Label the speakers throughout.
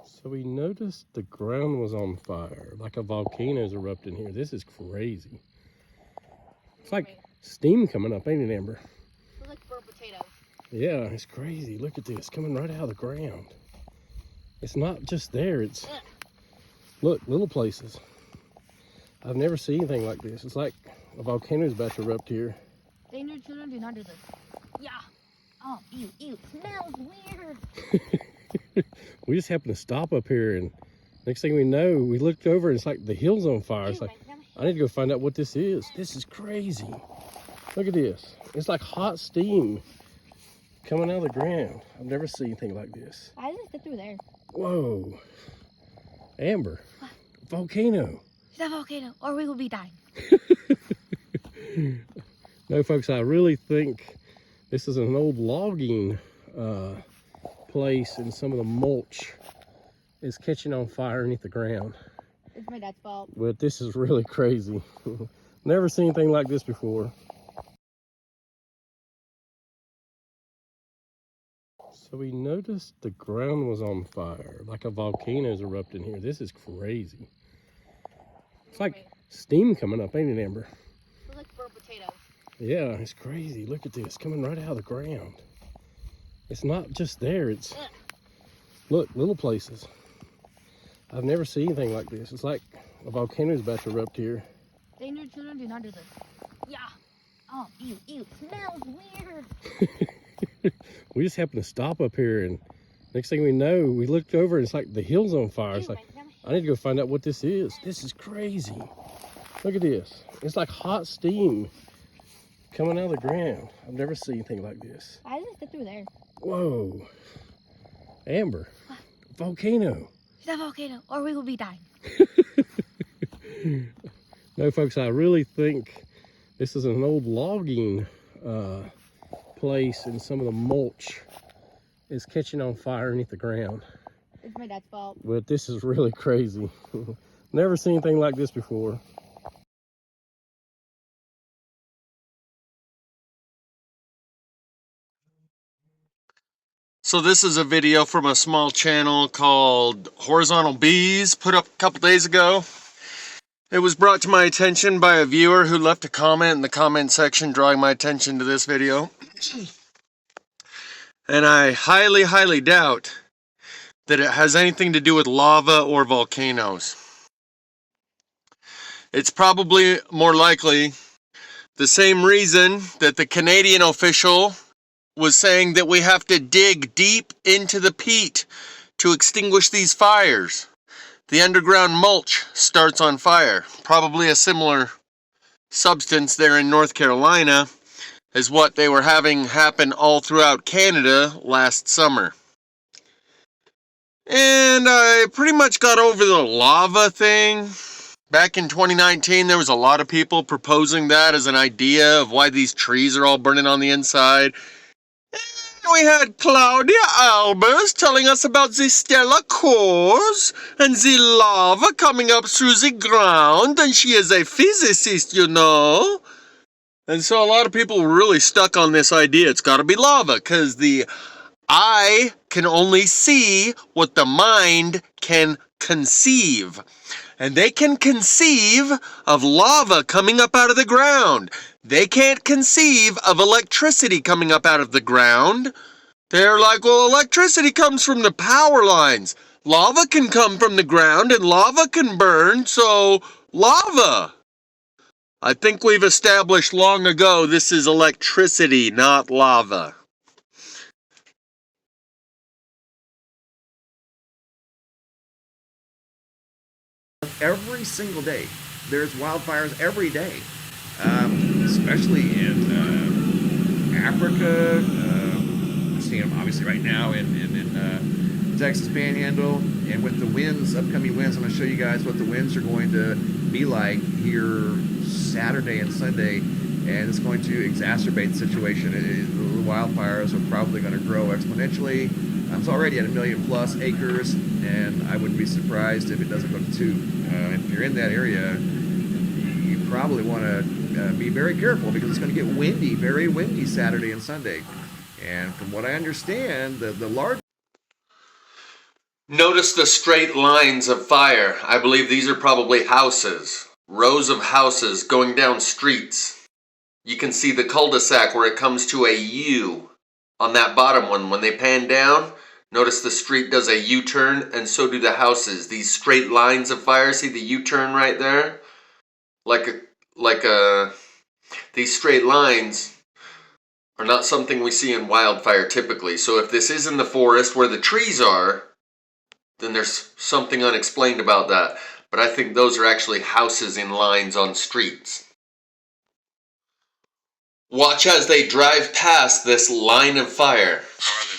Speaker 1: So we noticed the ground was on fire, like a volcano's erupting here. This is crazy. It's like steam coming up, ain't it, Amber?
Speaker 2: Looks like burnt potatoes.
Speaker 1: Yeah, it's crazy. Look at this, coming right out of the ground. It's not just there, it's, look, little places. I've never seen anything like this. It's like a volcano's about to erupt here.
Speaker 2: Dangerous children do not do this. Yeah. Oh, ew, ew. Smells weird.
Speaker 1: We just happened to stop up here, and next thing we know, we looked over and it's like the hill's on fire. It's like, I need to go find out what this is. This is crazy. Look at this. It's like hot steam coming out of the ground. I've never seen anything like this.
Speaker 2: Why does it sit through there?
Speaker 1: Whoa. Amber. What? Volcano.
Speaker 2: It's a volcano, or we will be dying.
Speaker 1: No, folks, I really think this is an old logging place, and some of the mulch is catching on fire underneath the ground.
Speaker 2: It's my dad's fault.
Speaker 1: But this is really crazy. Never seen anything like this before. So we noticed the ground was on fire, like a volcano's erupting here. This is crazy. It's like steam coming up, ain't it, Amber?
Speaker 2: Looks like burnt potatoes.
Speaker 1: Yeah, it's crazy. Look at this, coming right out of the ground. It's not just there, it's, look, little places. I've never seen anything like this. It's like a volcano's about to erupt here.
Speaker 2: Dangerous children do not do this. Yeah. Oh, ew, ew. Smells weird.
Speaker 1: We just happened to stop up here, and next thing we know, we looked over and it's like the hill's on fire. It's like, I need to go find out what this is. This is crazy. Look at this. It's like hot steam coming out of the ground. I've never seen anything like this.
Speaker 2: Why does it sit through there?
Speaker 1: Whoa. Amber.
Speaker 2: What?
Speaker 1: Volcano.
Speaker 2: It's a volcano, or we will be dying.
Speaker 1: No, folks, I really think this is an old logging place, and some of the mulch is catching on fire underneath the ground.
Speaker 2: It's my dad's fault.
Speaker 1: But this is really crazy. Never seen anything like this before.
Speaker 3: So this is a video from a small channel called Horizontal Bees, put up a couple days ago. It was brought to my attention by a viewer who left a comment in the comment section drawing my attention to this video. And I highly, highly doubt that it has anything to do with lava or volcanoes. It's probably more likely the same reason that the Canadian official was saying that we have to dig deep into the peat to extinguish these fires. The underground mulch starts on fire. Probably a similar substance there in North Carolina as what they were having happen all throughout Canada last summer. And I pretty much got over the lava thing. Back in 2019, there was a lot of people proposing that as an idea of why these trees are all burning on the inside. We had Claudia Albers telling us about the stellar cores and the lava coming up through the ground, and she is a physicist, you know. And so a lot of people were really stuck on this idea. It's got to be lava, because the eye can only see what the mind can conceive. And they can conceive of lava coming up out of the ground. They can't conceive of electricity coming up out of the ground. They're like, well, electricity comes from the power lines. Lava can come from the ground and lava can burn, so lava. I think we've established long ago this is electricity, not lava.
Speaker 4: Every single day. There's wildfires every day, especially in Africa. Seeing them obviously right now in Texas Panhandle, and with the winds, upcoming winds, I'm going to show you guys what the winds are going to be like here Saturday and Sunday, and it's going to exacerbate the situation. The wildfires are probably going to grow exponentially. It's already at 1 million plus acres, and I wouldn't be surprised if it doesn't go to 2. If you're in that area, you probably want to be very careful, because it's going to get windy, very windy Saturday and Sunday. And from what I understand, the large
Speaker 3: Notice the straight lines of fire. I believe these are probably houses. Rows of houses going down streets. You can see the cul-de-sac where it comes to a U on that bottom one. When they pan down, notice the street does a U-turn, and so do the houses. These straight lines of fire, see the U-turn right there? These straight lines are not something we see in wildfire typically. So if this is in the forest where the trees are, then there's something unexplained about that. But I think those are actually houses in lines on streets. Watch as they drive past this line of fire.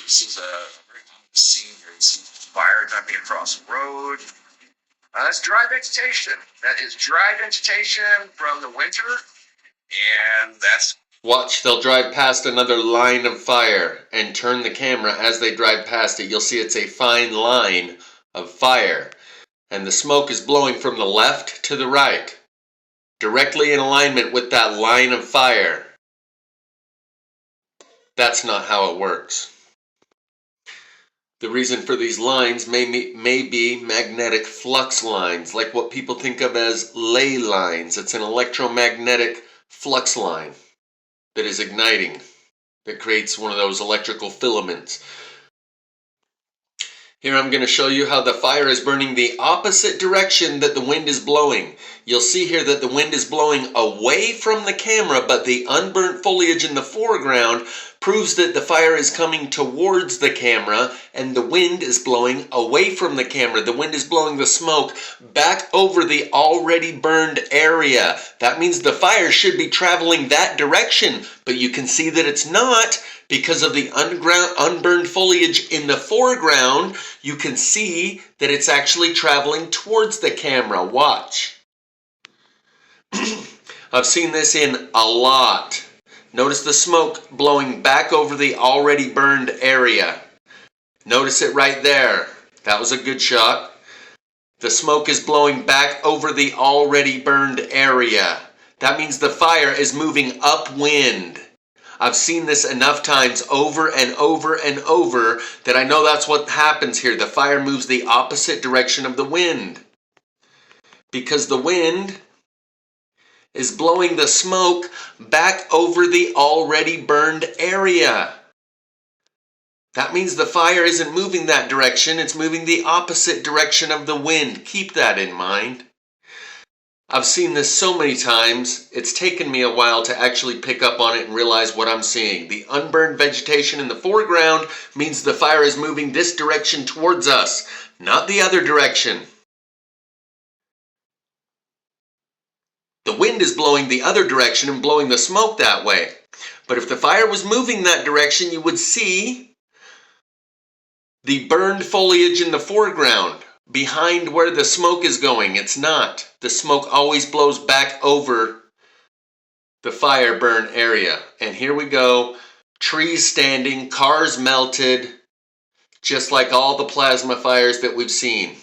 Speaker 4: This is a very common scene here. You see fire jumping across the road. That's dry vegetation. That is dry vegetation from the winter, and that's...
Speaker 3: Watch, they'll drive past another line of fire and turn the camera as they drive past it. You'll see it's a fine line of fire. And the smoke is blowing from the left to the right, directly in alignment with that line of fire. That's not how it works. The reason for these lines may be magnetic flux lines, like what people think of as ley lines. It's an electromagnetic flux line that is igniting, that creates one of those electrical filaments. Here I'm going to show you how the fire is burning the opposite direction that the wind is blowing. You'll see here that the wind is blowing away from the camera, but the unburnt foliage in the foreground proves that the fire is coming towards the camera and the wind is blowing away from the camera. The wind is blowing the smoke back over the already burned area. That means the fire should be traveling that direction, but you can see that it's not because of the unburned foliage in the foreground. You can see that it's actually traveling towards the camera. Watch. I've seen this in a lot. Notice the smoke blowing back over the already burned area. Notice it right there. That was a good shot. The smoke is blowing back over the already burned area. That means the fire is moving upwind. I've seen this enough times over and over and over that I know that's what happens here. The fire moves the opposite direction of the wind, because the wind is blowing the smoke back over the already burned area. That means the fire isn't moving that direction, it's moving the opposite direction of the wind. Keep that in mind. I've seen this so many times, it's taken me a while to actually pick up on it and realize what I'm seeing. The unburned vegetation in the foreground means the fire is moving this direction towards us, not the other direction. The wind is blowing the other direction and blowing the smoke that way. But if the fire was moving that direction, you would see the burned foliage in the foreground behind where the smoke is going. It's not. The smoke always blows back over the fire burn area. And here we go. Trees standing, cars melted, just like all the plasma fires that we've seen.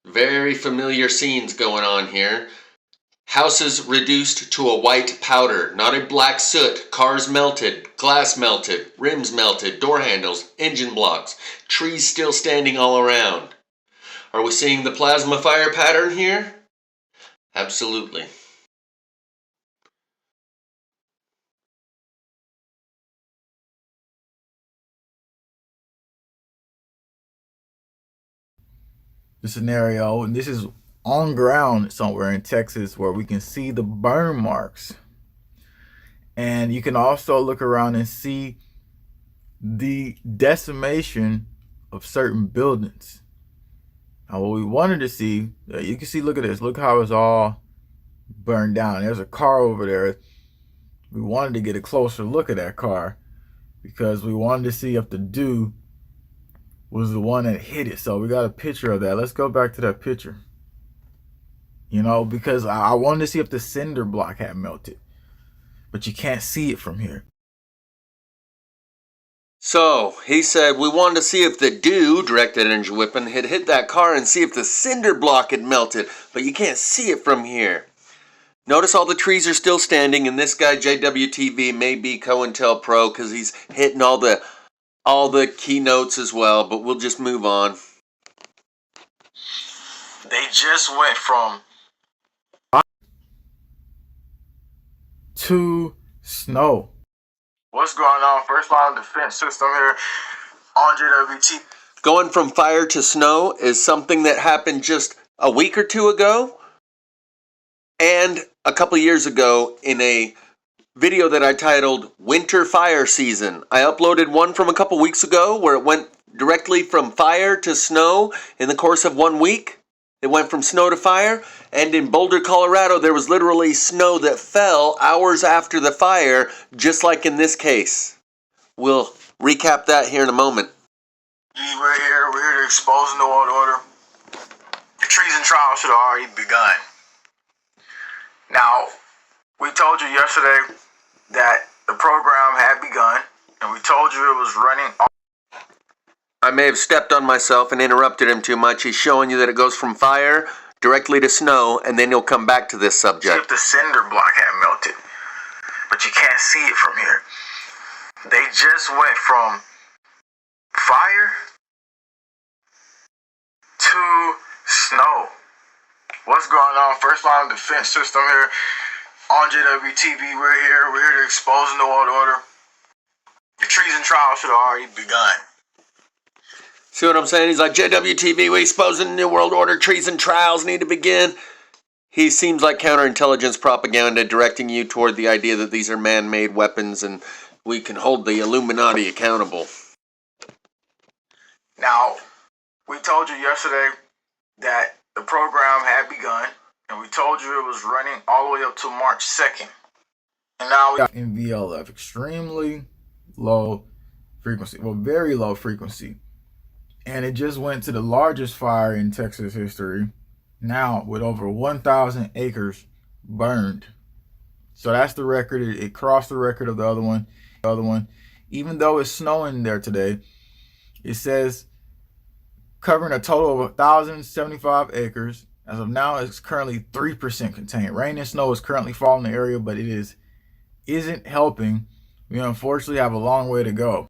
Speaker 3: Very familiar scenes going on here. Houses reduced to a white powder, not a black soot. Cars melted, glass melted, rims melted, door handles, engine blocks, trees still standing all around. Are we seeing the plasma fire pattern here? Absolutely.
Speaker 5: The scenario, and this is on ground somewhere in Texas where we can see the burn marks. And you can also look around and see the decimation of certain buildings. Now, what we wanted to see, you can see, look at this. Look how it's all burned down. There's a car over there. We wanted to get a closer look at that car because we wanted to see if the dew was the one that hit it. So we got a picture of that. Let's go back to that picture. You know, because I wanted to see if the cinder block had melted, but you can't see it from here.
Speaker 3: So, he said we wanted to see if the dew, directed energy weapon, had hit that car and see if the cinder block had melted, but you can't see it from here. Notice all the trees are still standing, and this guy, JWTV, may be COINTELPRO because he's hitting all the all the keynotes as well, but we'll just move on.
Speaker 5: They just went from to snow. What's going on? First line defense system here on JWT.
Speaker 3: Going from fire to snow is something that happened just a week or two ago and a couple years ago in a video that I titled Winter Fire Season. I uploaded one from a couple weeks ago where it went directly from fire to snow in the course of 1 week. It went from snow to fire, and in Boulder, Colorado, there was literally snow that fell hours after the fire, just like in this case. We'll recap that here in a moment.
Speaker 5: We're here to expose the New World Order. The treason trial should have already begun. Now, we told you yesterday that the program had begun, and we told you it was running.
Speaker 3: I may have stepped on myself and interrupted him too much. He's showing you that it goes from fire directly to snow, and then he'll come back to this subject.
Speaker 5: If the cinder block had melted, but you can't see it from here. They just went from fire to snow. What's going on? First line defense system here on JWTV. We're here to expose the New World Order. The treason trial should have already begun.
Speaker 3: See what I'm saying? He's like, JWTV, we exposing the New World Order, treason trials need to begin. He seems like counterintelligence propaganda directing you toward the idea that these are man-made weapons and we can hold the Illuminati accountable.
Speaker 5: Now, we told you yesterday that the program had begun, and we told you it was running all the way up to March 2nd. And now we got in VLF, extremely low frequency, well, very low frequency. And it just went to the largest fire in Texas history, now with over 1,000 acres burned. So that's the record. It crossed the record of the other one. Even though it's snowing there today, it says covering a total of 1,075 acres. As of now, it's currently 3% contained. Rain and snow is currently falling in the area, but it isn't helping. We unfortunately have a long way to go.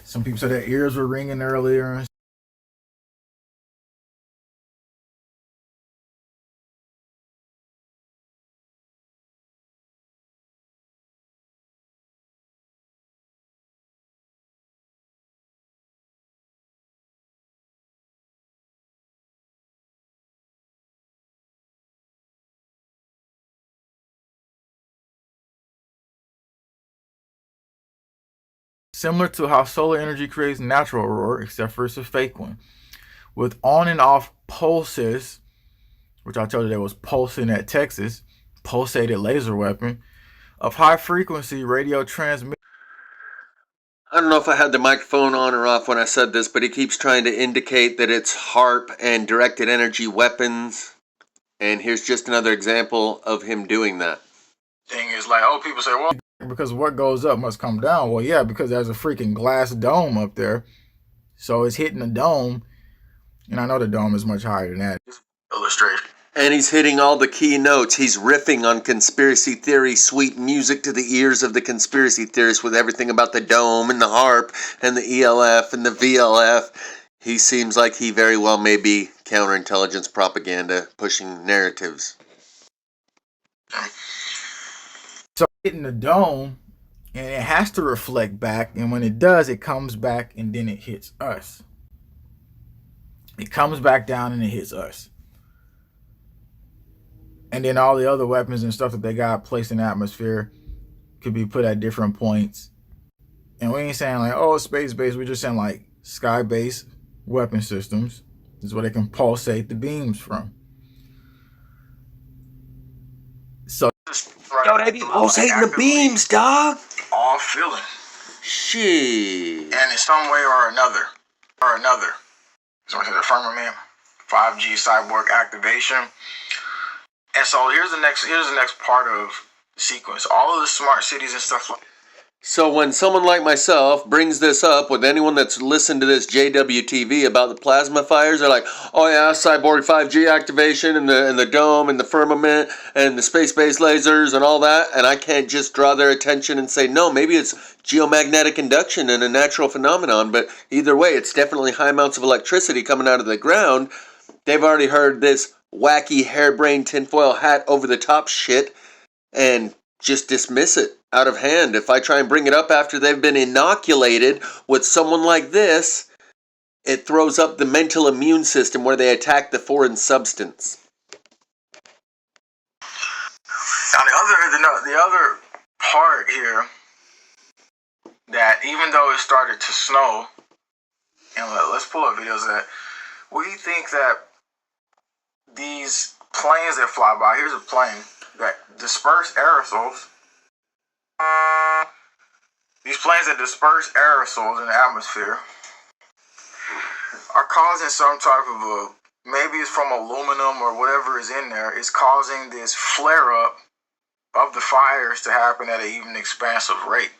Speaker 5: Some people said their ears were ringing earlier. Similar to how solar energy creates natural aurora, except for it's a fake one. With on and off pulses, which I told you there was pulsing at Texas, pulsated laser weapon, of high frequency radio transmission.
Speaker 3: I don't know if I had the microphone on or off when I said this, but he keeps trying to indicate that it's HARP and directed energy weapons. And here's just another example of him doing that.
Speaker 5: Thing is like, oh, people say, well, because what goes up must come down. Well, yeah, because there's a freaking glass dome up there. So it's hitting the dome. And I know the dome is much higher than that. Illustration.
Speaker 3: And he's hitting all the key notes. He's riffing on conspiracy theory, sweet music to the ears of the conspiracy theorists with everything about the dome and the HARP and the ELF and the VLF. He seems like he very well may be counterintelligence propaganda pushing narratives.
Speaker 5: So hitting the dome, and it has to reflect back, and when it does, it comes back and then it hits us. It comes back down and it hits us. And then all the other weapons and stuff that they got placed in the atmosphere could be put at different points. And we ain't saying like, oh, space-based. We're just saying like sky-based weapon systems. This is where they can pulsate the beams from. So,
Speaker 3: yo, they be pulsating the beams, dog.
Speaker 5: All feeling.
Speaker 3: Shit.
Speaker 5: And in some way or another. So the firmament, 5G cyborg activation. And so here's the next part of the sequence. All of the smart cities and stuff like
Speaker 3: So when someone like myself brings this up with anyone that's listened to this JWTV about the plasma fires, they're like, oh yeah, Cyborg 5G activation and the dome and the firmament and the space-based lasers and all that, and I can't just draw their attention and say, no, maybe it's geomagnetic induction and a natural phenomenon, but either way, it's definitely high amounts of electricity coming out of the ground. They've already heard this wacky harebrained tinfoil hat over the top shit and just dismiss it out of hand. If I try and bring it up after they've been inoculated with someone like this, it throws up the mental immune system where they attack the foreign substance.
Speaker 5: Now the other part here, that even though it started to snow, and let's pull up videos of that, we think that these planes that fly by, here's a plane that disperse aerosols. These planes that disperse aerosols in the atmosphere are causing some type of a, maybe it's from aluminum or whatever is in there, is causing this flare up of the fires to happen at an even expansive rate.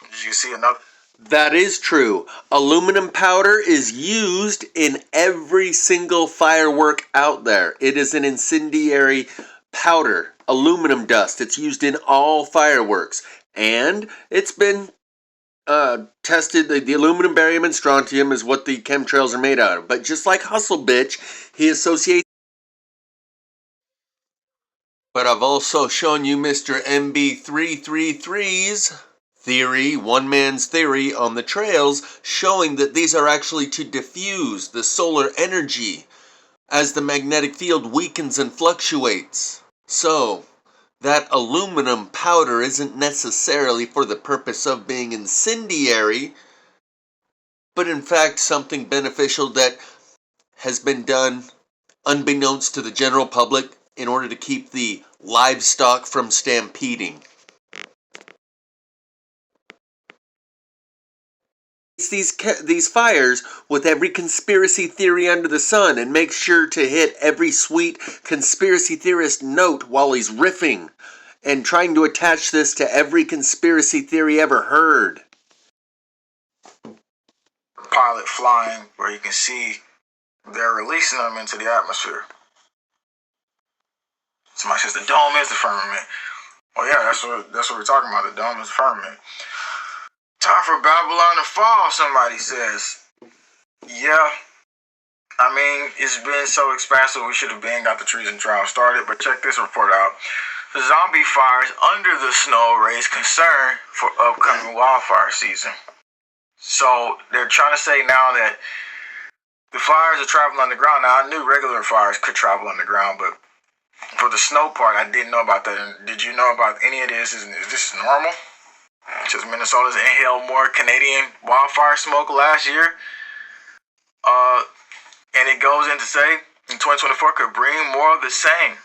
Speaker 5: Did you see another?
Speaker 3: That is true. Aluminum powder is used in every single firework out there. It is an incendiary powder, aluminum dust. It's used in all fireworks. And it's been tested. The aluminum, barium, and strontium is what the chemtrails are made out of. But just like Hustle Bitch, he associates. But I've also shown you Mr. MB333's theory, one man's theory on the trails, showing that these are actually to diffuse the solar energy as the magnetic field weakens and fluctuates. So, that aluminum powder isn't necessarily for the purpose of being incendiary, but in fact something beneficial that has been done unbeknownst to the general public in order to keep the livestock from stampeding. It's these fires with every conspiracy theory under the sun, and make sure to hit every sweet conspiracy theorist note while he's riffing and trying to attach this to every conspiracy theory ever heard.
Speaker 5: Pilot flying where you can see they're releasing them into the atmosphere. Somebody says the dome is the firmament. Well, yeah, that's what we're talking about. The dome is the firmament. Time for Babylon to fall, somebody says. Yeah, I mean, it's been so expansive, we should have got the treason trial started, but check this report out. The zombie fires under the snow raise concern for upcoming wildfire season. So they're trying to say now that the fires are traveling underground. Now, I knew regular fires could travel underground, but for the snow part, I didn't know about that. And did you know about any of this? Is this normal? Just Minnesota's inhaled more Canadian wildfire smoke last year. And it goes in to say in 2024 could bring more of the same.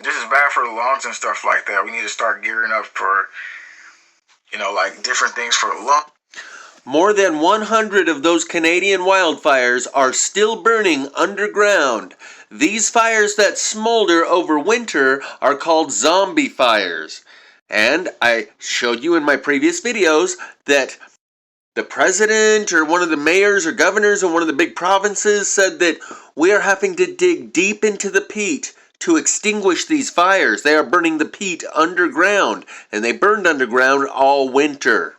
Speaker 5: This is bad for the lungs and stuff like that. We need to start gearing up for, like different things for the lung.
Speaker 3: More than 100 of those Canadian wildfires are still burning underground. These fires that smolder over winter are called zombie fires. And I showed you in my previous videos that the president or one of the mayors or governors of one of the big provinces said that we are having to dig deep into the peat to extinguish these fires. They are burning the peat underground, and they burned underground all winter.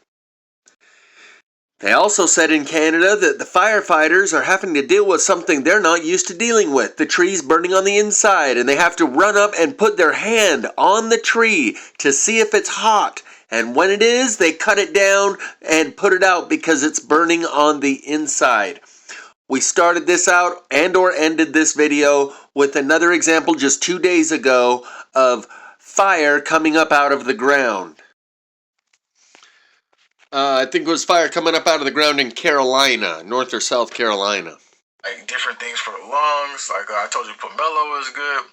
Speaker 3: They also said in Canada that the firefighters are having to deal with something they're not used to dealing with, the trees burning on the inside, and they have to run up and put their hand on the tree to see if it's hot. And when it is, they cut it down and put it out because it's burning on the inside. We started this out or ended this video with another example just 2 days ago of fire coming up out of the ground. I think it was fire coming up out of the ground in Carolina, North or South Carolina.
Speaker 5: Like different things for the lungs. Like I told you, pomelo is good.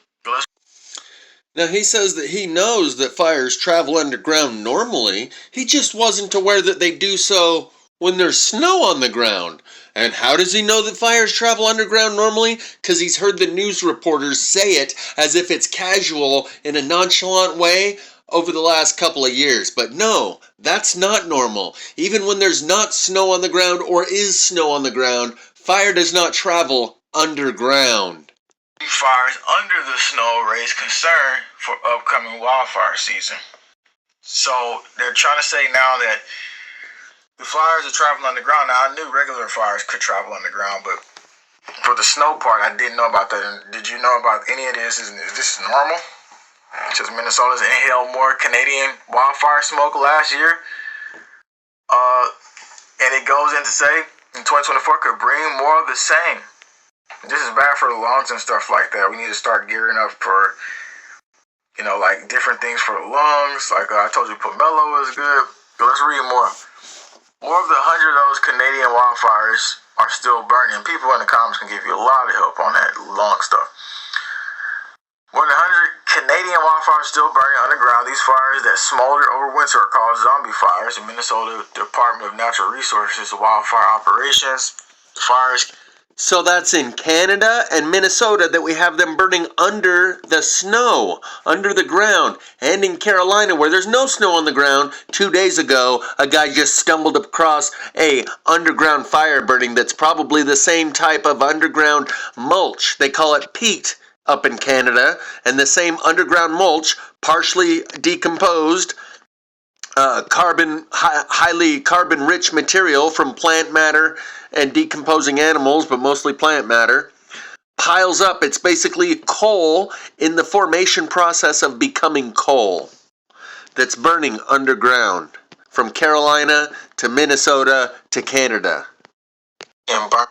Speaker 3: Now, he says that he knows that fires travel underground normally. He just wasn't aware that they do so when there's snow on the ground. And how does he know that fires travel underground normally? Because he's heard the news reporters say it as if it's casual in a nonchalant way. over the last couple of years. But no, that's not normal. Even when there's not snow on the ground or is snow on the ground, fire does not travel underground.
Speaker 5: Fires under the snow raise concern for upcoming wildfire season. So they're trying to say now that the fires are traveling underground. Now, I knew regular fires could travel underground, but for the snow part, I didn't know about that. And did you know about any of this? Is this normal? Because Minnesota's inhaled more Canadian wildfire smoke last year. And it goes in to say in 2024 could bring more of the same. This is bad for the lungs and stuff like that. We need to start gearing up for, like different things for the lungs. Like I told you, pomelo is good. So let's read more. More of the 100 of those Canadian wildfires are still burning. People in the comments can give you a lot of help on that lung stuff. More than 100 Canadian wildfires still burning underground. These fires that smolder over winter are called zombie fires. The Minnesota Department of Natural Resources Wildfire Operations fires.
Speaker 3: So that's in Canada and Minnesota that we have them burning under the snow, under the ground. And in Carolina, where there's no snow on the ground, 2 days ago, a guy just stumbled across a underground fire burning that's probably the same type of underground mulch. They call it peat up in Canada. And the same underground mulch, partially decomposed, highly carbon-rich material from plant matter and decomposing animals, but mostly plant matter, piles up. It's basically coal in the formation process of becoming coal that's burning underground from Carolina to Minnesota to Canada.
Speaker 5: And burn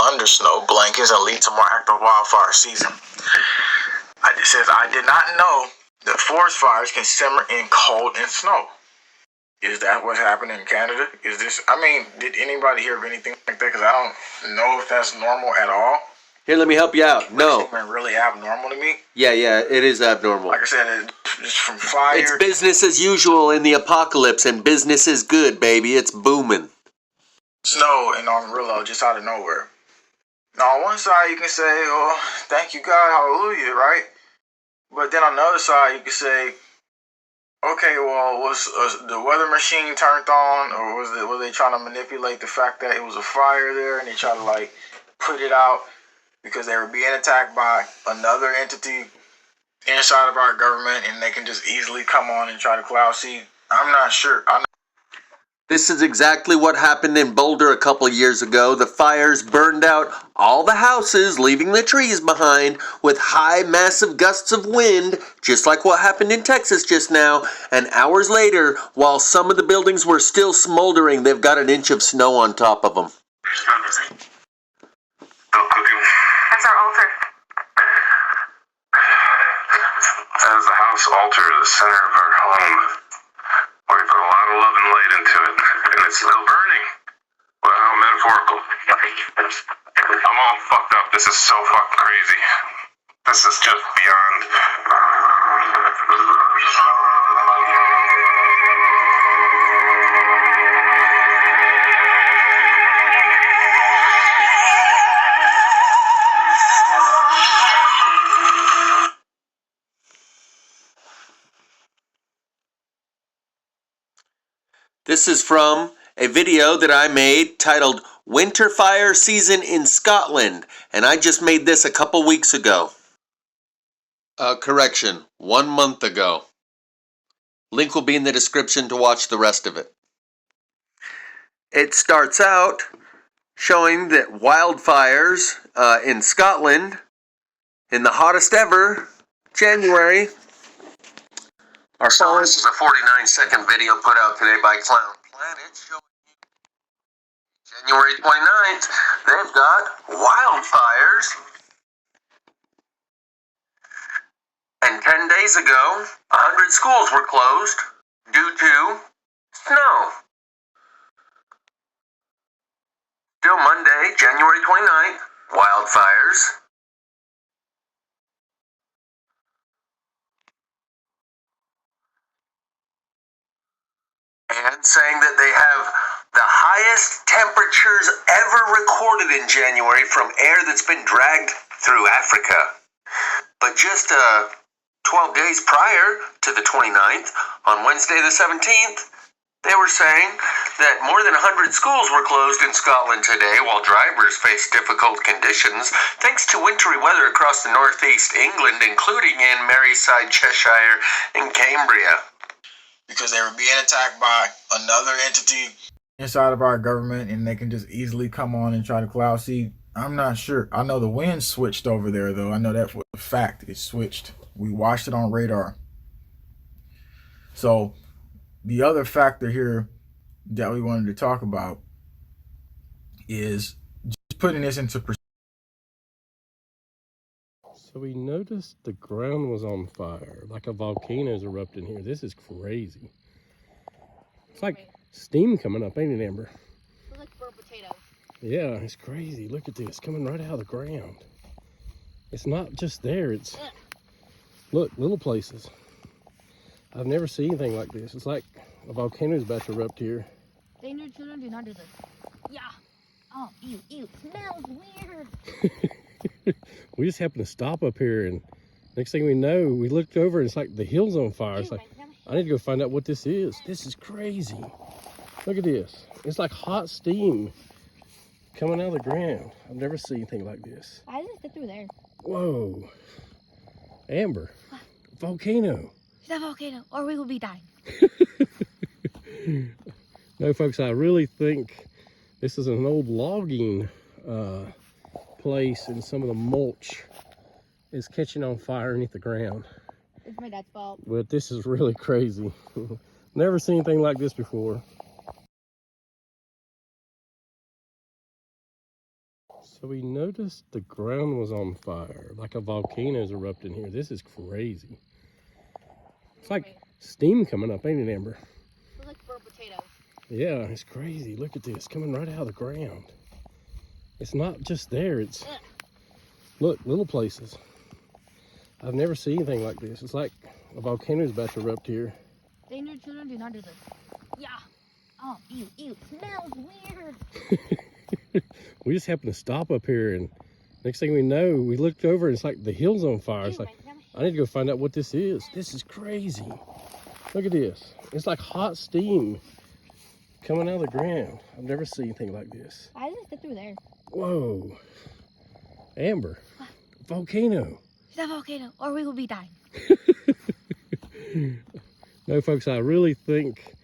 Speaker 5: under snow blankets and lead to more active wildfire season. It says, I did not know that forest fires can simmer in cold and snow. Is that what's happening in Canada? Did anybody hear of anything like that? Because I don't know if that's normal at all.
Speaker 3: Here, let me help you out. No.
Speaker 5: It's really abnormal to me.
Speaker 3: Yeah, it is abnormal.
Speaker 5: Like I said, it's from fire.
Speaker 3: It's business as usual in the apocalypse, and business is good, baby. It's booming.
Speaker 5: Snow and Amarillo just out of nowhere. Now, on one side, you can say, oh, thank you, God, hallelujah, right? But then on the other side, you can say, okay, well, was the weather machine turned on, or were they trying to manipulate the fact that it was a fire there, and they try to put it out because they were being attacked by another entity inside of our government, and they can just easily come on and try to cloud seed? I'm not sure.
Speaker 3: This is exactly what happened in Boulder a couple years ago. The fires burned out all the houses, leaving the trees behind with high, massive gusts of wind, just like what happened in Texas just now. And hours later, while some of the buildings were still smoldering, they've got an inch of snow on top of them.
Speaker 6: Still cooking. That's our altar. That is the house altar, the center of our home. We put a lot of love and light into it, and it's still burning. Well, how metaphorical. I'm all fucked up. This is so fucking crazy. This is just beyond.
Speaker 3: This is from a video that I made titled Winter Fire Season in Scotland, and I just made this a couple weeks ago. Correction, 1 month ago. Link will be in the description to watch the rest of it. It starts out showing that wildfires in Scotland in the hottest ever January are falling. This is a 49-second video put out today by Clown Planet showing January 29th. They've got wildfires. And 10 days ago, 100 schools were closed due to snow. Still Monday, January 29th, wildfires. And saying that they have the highest temperatures ever recorded in January from air that's been dragged through Africa. But just 12 days prior to the 29th, on Wednesday the 17th, they were saying that more than 100 schools were closed in Scotland today while drivers faced difficult conditions thanks to wintry weather across the northeast England, including in Merseyside, Cheshire, and Cambria.
Speaker 5: Because they were being attacked by another entity inside of our government, and they can just easily come on and try to cloud seed. I'm not sure. I know the wind switched over there, though. I know that for a fact. It switched. We watched it on radar. So the other factor here that we wanted to talk about is just putting this into perspective.
Speaker 1: So we noticed the ground was on fire, like a volcano's erupting here. This is crazy. It's like steam coming up, ain't it, Amber?
Speaker 2: It looks like burnt potatoes.
Speaker 1: Yeah, it's crazy. Look at this, coming right out of the ground. It's not just there, it's, look, little places. I've never seen anything like this. It's like a volcano's about to erupt here.
Speaker 2: Danger, children, do not do this. Yeah. Oh, ew, ew. Smells weird.
Speaker 1: We just happened to stop up here, and next thing we know, we looked over and it's like the hill's on fire. It's like, I need to go find out what this is. This is crazy. Look at this. It's like hot steam coming out of the ground. I've never seen anything like this.
Speaker 2: Why does it stick through there?
Speaker 1: Whoa. Amber. Volcano.
Speaker 2: It's a volcano, or we will be dying.
Speaker 1: No, folks, I really think this is an old logging place, and some of the mulch is catching on fire underneath the ground.
Speaker 2: It's my dad's fault.
Speaker 1: But this is really crazy. Never seen anything like this before. So we noticed the ground was on fire, like a volcano's erupting here. This is crazy. It's like steam coming up, ain't it, Amber?
Speaker 2: It looks like burnt potatoes.
Speaker 1: Yeah, it's crazy. Look at this, coming right out of the ground. It's not just there, it's, look, little places. I've never seen anything like this. It's like a volcano's about to erupt here.
Speaker 2: Danger, children, do not do this. Yeah. Oh, ew, ew. Smells weird.
Speaker 1: We just happened to stop up here, and next thing we know, we looked over and it's like the hill's on fire. It's like, I need to go find out what this is. This is crazy. Look at this. It's like hot steam coming out of the ground. I've never seen anything like this.
Speaker 2: Why does it stick through there?
Speaker 1: Whoa. Amber. Volcano.
Speaker 2: It's a volcano, or we will be dying.
Speaker 1: No, folks, I really think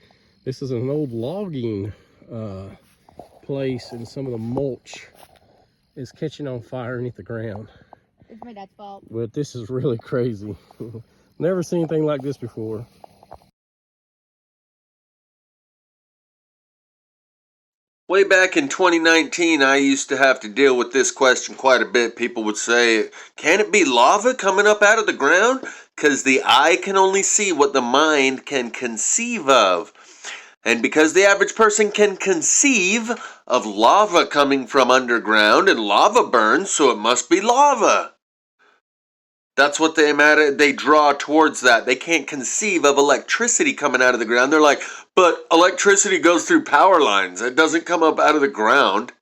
Speaker 1: this is an old logging place, and some of the mulch is catching on fire underneath the ground.
Speaker 2: It's my dad's fault.
Speaker 1: But this is really crazy. Never seen anything like this before.
Speaker 3: Way back in 2019, I used to have to deal with this question quite a bit. People would say, can it be lava coming up out of the ground? Because the eye can only see what the mind can conceive of. And because the average person can conceive of lava coming from underground, and lava burns, so it must be lava. That's what they draw towards that. They can't conceive of electricity coming out of the ground. They're like, but electricity goes through power lines. It doesn't come up out of the ground.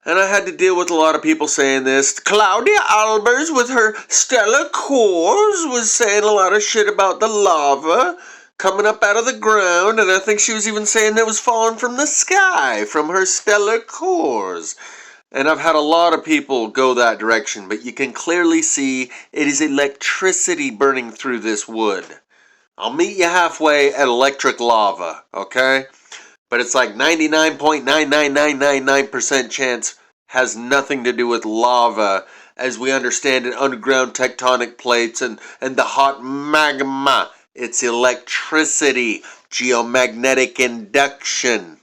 Speaker 3: And I had to deal with a lot of people saying this. Claudia Albers with her stellar cores was saying a lot of shit about the lava coming up out of the ground. And I think she was even saying it was falling from the sky from her stellar cores. And I've had a lot of people go that direction, but you can clearly see it is electricity burning through this wood. I'll meet you halfway at electric lava, okay? But it's like 99.99999% chance has nothing to do with lava as we understand it, underground tectonic plates and the hot magma. It's electricity, geomagnetic induction.